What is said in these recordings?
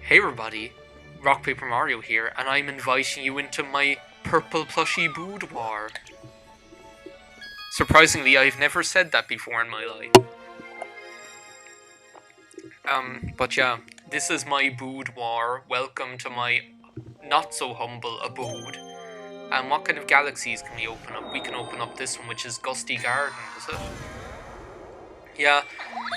Hey everybody, Rock Paper Mario here, and I'm inviting you into my purple plushy boudoir. Surprisingly, I've never said that before in my life. But yeah, this is my boudoir. Welcome to my not so humble abode. And what kind of galaxies can we open up? We can open up this one, which is Gusty Garden, is it? Yeah,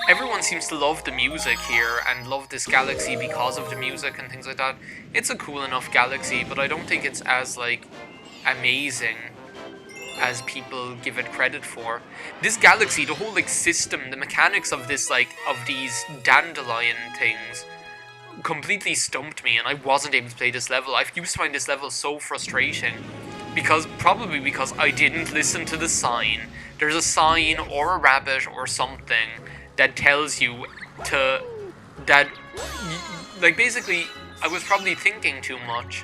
everyone seems to love the music here and love this galaxy because of the music and things like that. It's a cool enough galaxy, but I don't think it's as, amazing as people give it credit for. This galaxy, the whole, system, the mechanics of this, of these dandelion things completely stumped me, and I wasn't able to play this level. I used to find this level so frustrating probably because I didn't listen to the sign. There's a sign or a rabbit or something that tells you basically, I was probably thinking too much.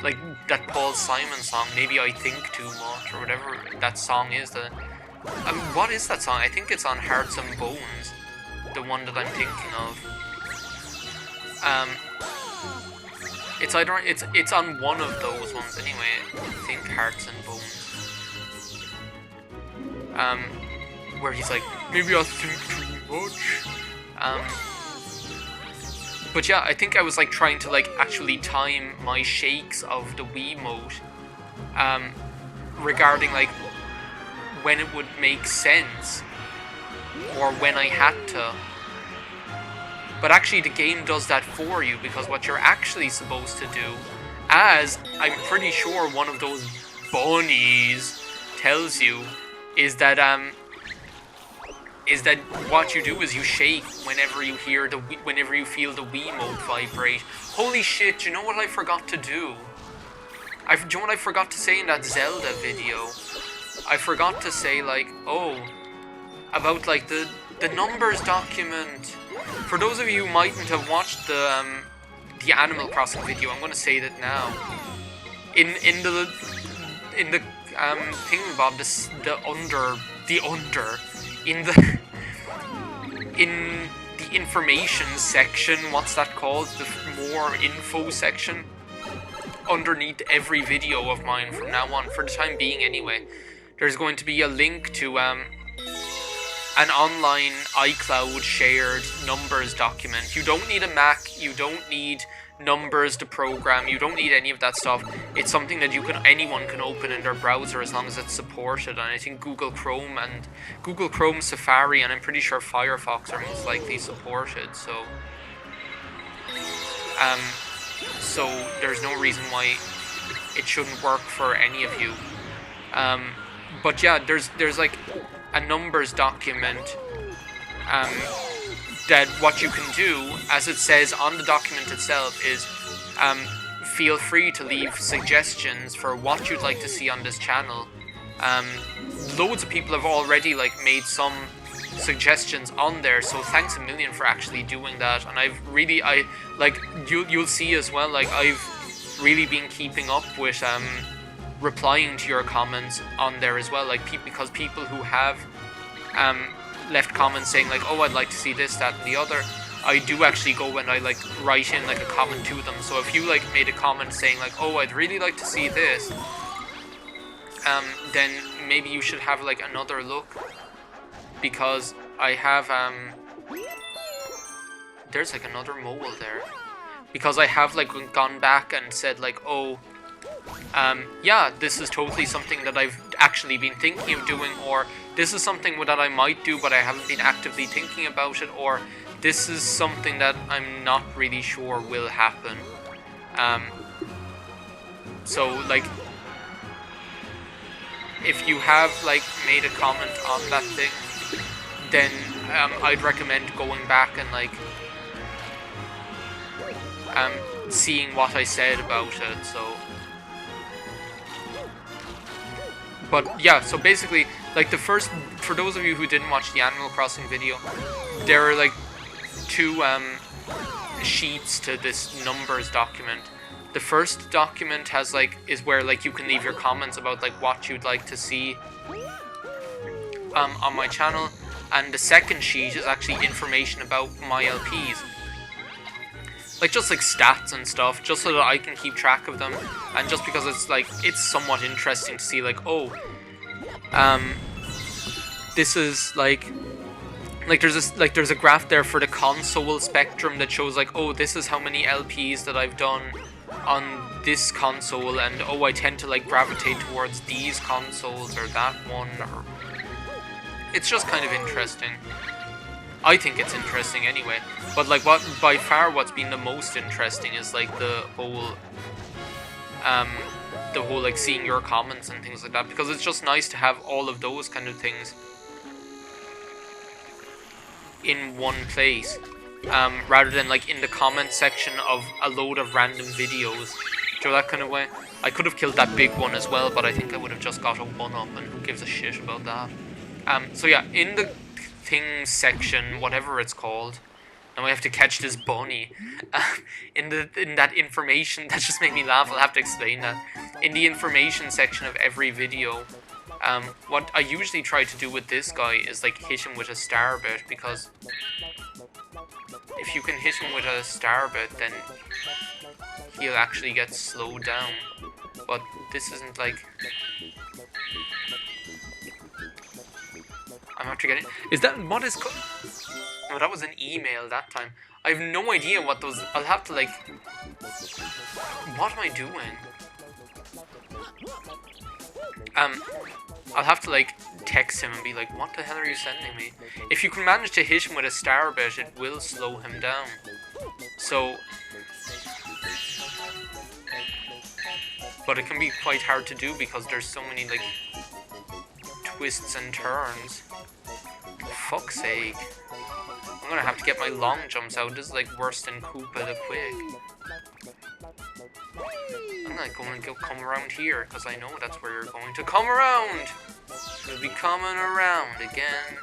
Like that Paul Simon song, Maybe I Think Too Much, or whatever that song is. What is that song? I think it's on Hearts and Bones, the one that I'm thinking of. It's on one of those ones anyway. I think Hearts and Bones. Where he's like, maybe I think too much. But yeah, I think I was trying to actually time my shakes of the Wiimote, regarding when it would make sense or when I had to. But actually the game does that for you, because what you're actually supposed to do, as I'm pretty sure one of those bunnies tells you, is that what you do is you shake whenever you feel the Wiimote vibrate. Holy shit, you know what I forgot to do? Do you know what I forgot to say in that Zelda video? I forgot to say about the numbers document. For those of you who mightn't have watched the Animal Crossing video, I'm gonna say that now. In the thingamabob, in the information section, what's that called? The more info section. Underneath every video of mine from now on, for the time being anyway, there's going to be a link to an online iCloud shared numbers document. You don't need a Mac, you don't need Numbers to program, you don't need any of that stuff. It's something that anyone can open in their browser as long as it's supported. And I think Google Chrome, Safari, and I'm pretty sure Firefox are most likely supported. So there's no reason why it shouldn't work for any of you. But yeah, there's a numbers document, that what you can do, as it says on the document itself, is feel free to leave suggestions for what you'd like to see on this channel. Loads of people have already made some suggestions on there, so thanks a million for actually doing that. And you'll see as well, I've really been keeping up with replying to your comments on there as well, because people who have left comments saying oh, I'd like to see this, that, and the other, I do actually go and I write in a comment to them. So if you made a comment saying oh, I'd really like to see this, then maybe you should have another look, because I have there's another mole there, because I have gone back and said oh, yeah, this is totally something that I've actually been thinking of doing, or this is something that I might do but I haven't been actively thinking about it, or this is something that I'm not really sure will happen. So if you have made a comment on that thing, then I'd recommend going back and seeing what I said about it. But yeah, so basically, for those of you who didn't watch the Animal Crossing video, there are two sheets to this numbers document. The first document has is where you can leave your comments about what you'd like to see on my channel, and the second sheet is actually information about my LPs. like just like stats and stuff, just so that I can keep track of them, and just because it's like it's somewhat interesting to see like, oh, this is like there's a graph there for the console spectrum that shows like, oh, this is how many LPs that I've done on this console, and oh, I tend to like gravitate towards these consoles or that one, or it's just kind of interesting. I think it's interesting anyway, but like by far what's been the most interesting is like the whole like seeing your comments and things like that, because it's just nice to have all of those kind of things in one place, rather than like in the comment section of a load of random videos. Do you know, that kind of way. I could have killed that big one as well, but I think I would have just got a 1-up, and who gives a shit about that. So yeah, in the things section, whatever it's called, now I have to catch this bunny. In that information, that just made me laugh. I'll have to explain that. In the information section of every video, what I usually try to do with this guy is like hit him with a star bit, because if you can hit him with a star bit, then he'll actually get slowed down. But this isn't like... I'm after getting... Is that... What is... No, that was an email that time. I have no idea what those... I'll have to like... What am I doing? I'll have to like text him and be like, what the hell are you sending me? If you can manage to hit him with a star bit, it will slow him down. So... But it can be quite hard to do because there's so many like twists and turns. For fuck's sake. I'm gonna have to get my long jumps out. This is like worse than Koopa the Quick. I'm not going to come around here because I know that's where you're going to come around. You'll be coming around again.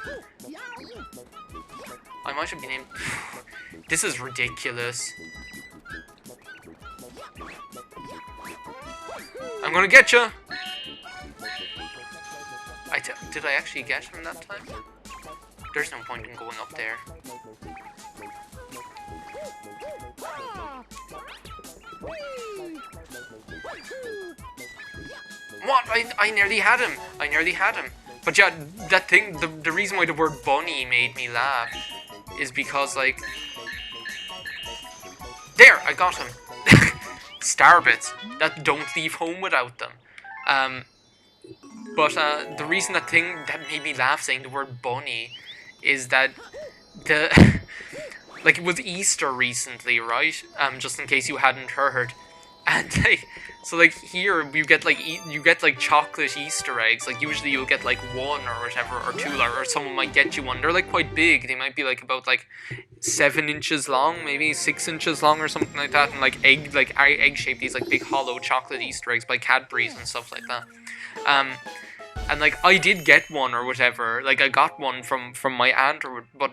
I might have been in... This is ridiculous. I'm gonna get you. Did I actually get him that time? There's no point in going up there. What? I nearly had him. I nearly had him. But yeah, that thing, the reason why the word bunny made me laugh is because, like... There! I got him. Starbits that don't leave home without them. But the reason that made me laugh saying the word bunny is that the... like, it was Easter recently, right? Just in case you hadn't heard. And like, so like here you get like chocolate Easter eggs. Like usually you'll get like one or whatever, or two, or someone might get you one. They're like quite big. They might be like about like 7 inches long, maybe 6 inches long or something like that, and like egg shaped. These like big hollow chocolate Easter eggs by Cadbury's and stuff like that. And like I did get one or whatever. Like I got one from my aunt, but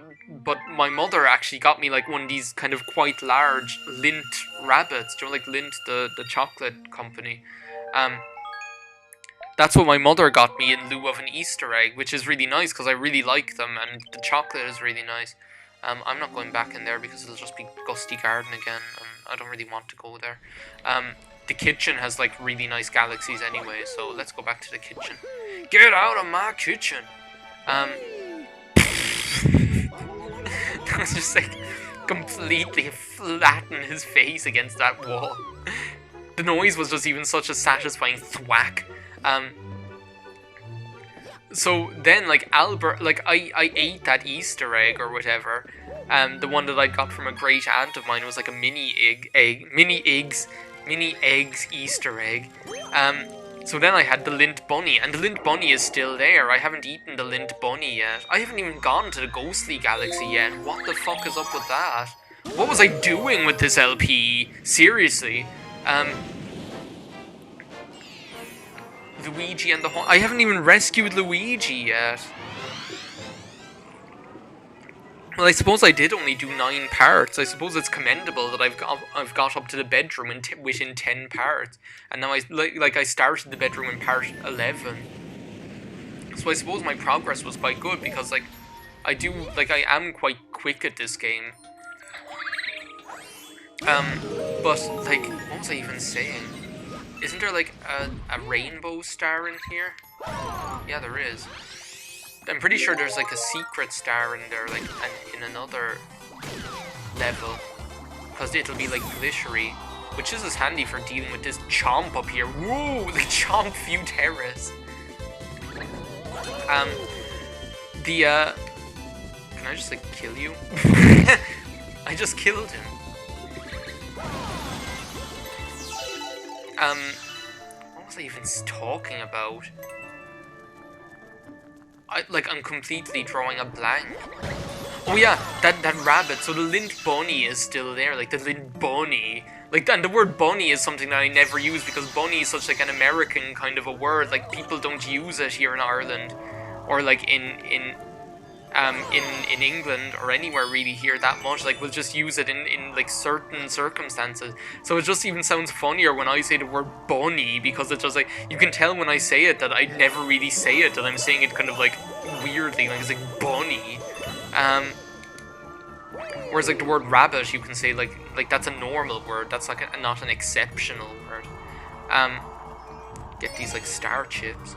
my mother actually got me like one of these kind of quite large Lindt rabbits. Do you know, like Lindt, the chocolate company? That's what my mother got me in lieu of an Easter egg, which is really nice because I really like them, and the chocolate is really nice. I'm not going back in there because it'll just be Gusty Garden again, and I don't really want to go there. The kitchen has like really nice galaxies anyway, so let's go back to the kitchen. Get out of my kitchen! That was just like completely flatten his face against that wall. The noise was just even such a satisfying thwack. So then, like, Albert, like, I ate that Easter egg or whatever. The one that I got from a great aunt of mine was like a mini eggs Easter egg. So then I had the Lindt Bunny, and the Lindt Bunny is still there. I haven't eaten the Lindt Bunny yet. I haven't even gone to the Ghostly Galaxy yet. What the fuck is up with that? What was I doing with this LP? Seriously. Luigi and the I haven't even rescued Luigi yet. Well, I suppose I did only do 9 parts. I suppose it's commendable that I've got up to the bedroom within 10 parts, and now I started the bedroom in part 11. So I suppose my progress was quite good because I am quite quick at this game. But like, what was I even saying? Isn't there like a rainbow star in here? Yeah, there is. I'm pretty sure there's like a secret star in there, like in another level, because it'll be like glittery, which is as handy for dealing with this chomp up here. Whoa, the chomp view terrace. Can I just like kill you? I just killed him. What was I even talking about? I'm completely drawing a blank. Oh yeah, that rabbit. So the lint bunny is still there. Like the lint bunny. Like, and the word bunny is something that I never use because bunny is such like an American kind of a word. Like people don't use it here in Ireland, or like in England or anywhere really here that much. Like we'll just use it in like certain circumstances. So it just even sounds funnier when I say the word bunny, because it's just like, you can tell when I say it that I never really say it, that I'm saying it kind of like weirdly, like it's like bunny. Whereas like the word rabbit, you can say like that's a normal word. That's like not an exceptional word. Get these like star chips.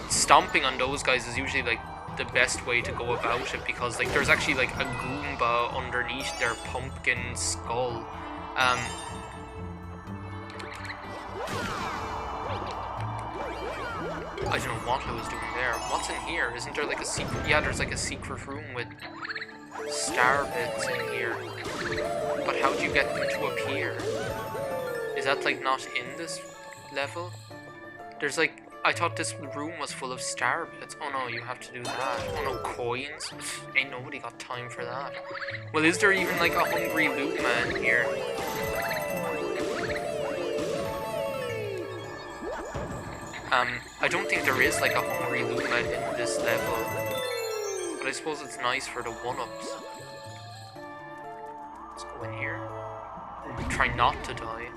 Stomping on those guys is usually like the best way to go about it, because like there's actually like a Goomba underneath their pumpkin skull. I don't know what I was doing there. What's in here? Isn't there like a secret? Yeah, there's like a secret room with star bits in here. But how do you get them to appear? Is that like not in this level? There's like, I thought this room was full of star bits. Oh no, you have to do that. Oh no, coins? Ain't nobody got time for that. Well, is there even like a hungry loot man here? I don't think there is like a hungry loot man in this level. But I suppose it's nice for the one-ups. Let's go in here. Try not to die.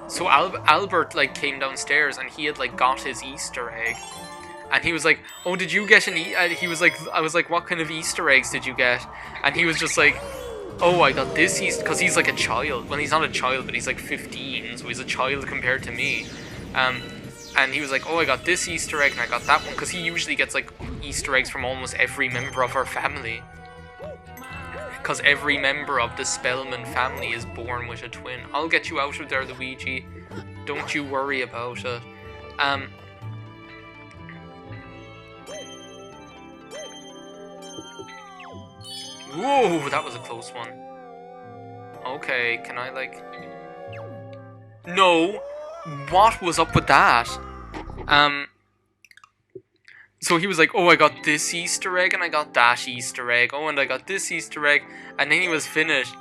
So Albert like came downstairs and he had like got his Easter egg, and he was like, "Oh, did you get an he was like, I was like, "What kind of Easter eggs did you get?" And he was just like, "Oh, I got this Easter," because he's like a child. Well, he's not a child, but he's like 15, so he's a child compared to me. And he was like, "Oh, I got this Easter egg and I got that one," because he usually gets like Easter eggs from almost every member of our family. Because every member of the Spellman family is born with a twin. I'll get you out of there, Luigi. Don't you worry about it. Whoa, that was a close one. Okay, can I like... No! What was up with that? So he was like, "Oh, I got this Easter egg and I got that Easter egg. Oh, and I got this Easter egg." And then he was finished.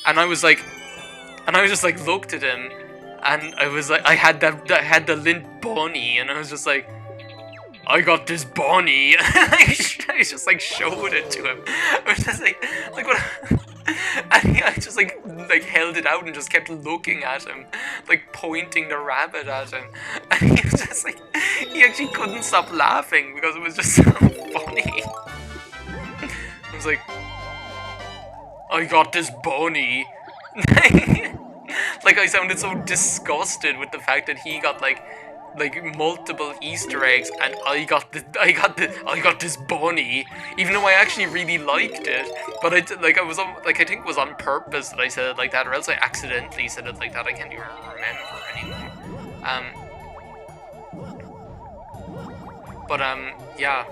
And I was just like looked at him, and I was like, I had the lint bunny, and I was just like, "I got this bunny." I just like showed it to him. I was just like what? And I just like held it out and just kept looking at him, like pointing the rabbit at him, and he was just like, he actually couldn't stop laughing because it was just so funny. I was like, "I got this bunny." Like I sounded so disgusted with the fact that he got like multiple Easter eggs, and I got this bunny, even though I actually really liked it. But I think it was on purpose that I said it like that, or else I accidentally said it like that. I can't even remember anymore. Yeah,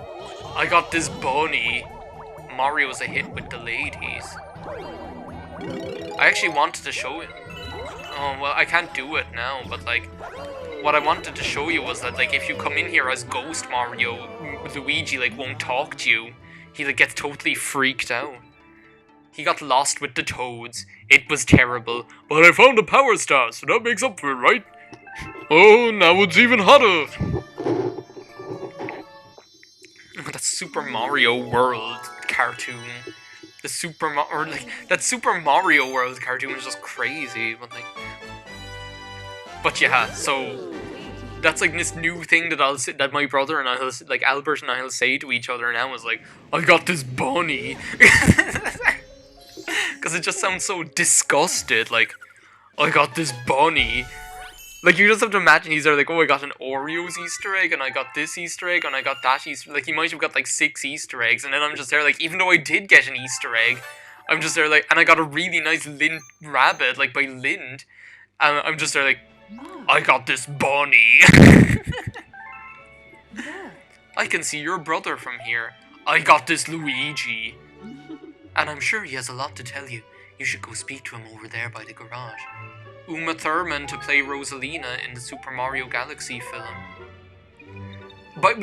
I got this bunny. Mario's a hit with the ladies. I actually wanted to show it. Oh well, I can't do it now, but like, what I wanted to show you was that like if you come in here as Ghost Mario, Luigi like won't talk to you. He like gets totally freaked out. He got lost with the toads. It was terrible, but I found a power star, so that makes up for it, right? Oh, now it's even hotter. That Super Mario World cartoon. The that Super Mario World cartoon was just crazy, but yeah, so That's like this new thing that that my brother and I'll like Albert and I'll say to each other now is like, I got this bunny, because it just sounds so disgusted. Like, I got this bunny. Like, you just have to imagine he's there like, oh, I got an Oreos Easter egg, and I got this Easter egg, and I got that Easter. Like, he might have got like 6 Easter eggs, and then I'm just there like, even though I did get an Easter egg, I'm just there like, and I got a really nice Lindt rabbit, like by Lindt, and I'm just there like, I got this bunny. I can see your brother from here. I got this Luigi. And I'm sure he has a lot to tell you. You should go speak to him over there by the garage. Uma Thurman to play Rosalina in the Super Mario Galaxy film.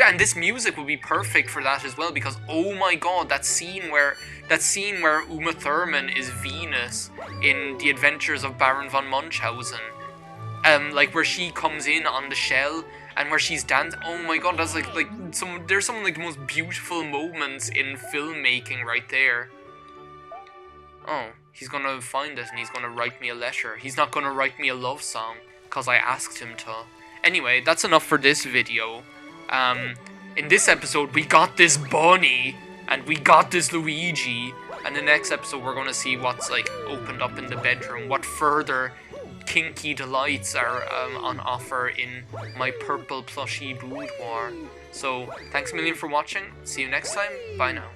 And this music would be perfect for that as well, because oh my god, that scene where Uma Thurman is Venus in The Adventures of Baron von Munchausen. Like where she comes in on the shell and where she's dancing. Oh my god, that's there's some like the most beautiful moments in filmmaking right there. Oh, he's gonna find it and he's gonna write me a letter. He's not gonna write me a love song, cause I asked him to. Anyway, that's enough for this video. In this episode, we got this bunny, and we got this Luigi, and the next episode we're gonna see what's like opened up in the bedroom, what further kinky delights are on offer in my purple plushy boudoir. So, thanks a million for watching, see you next time, bye now.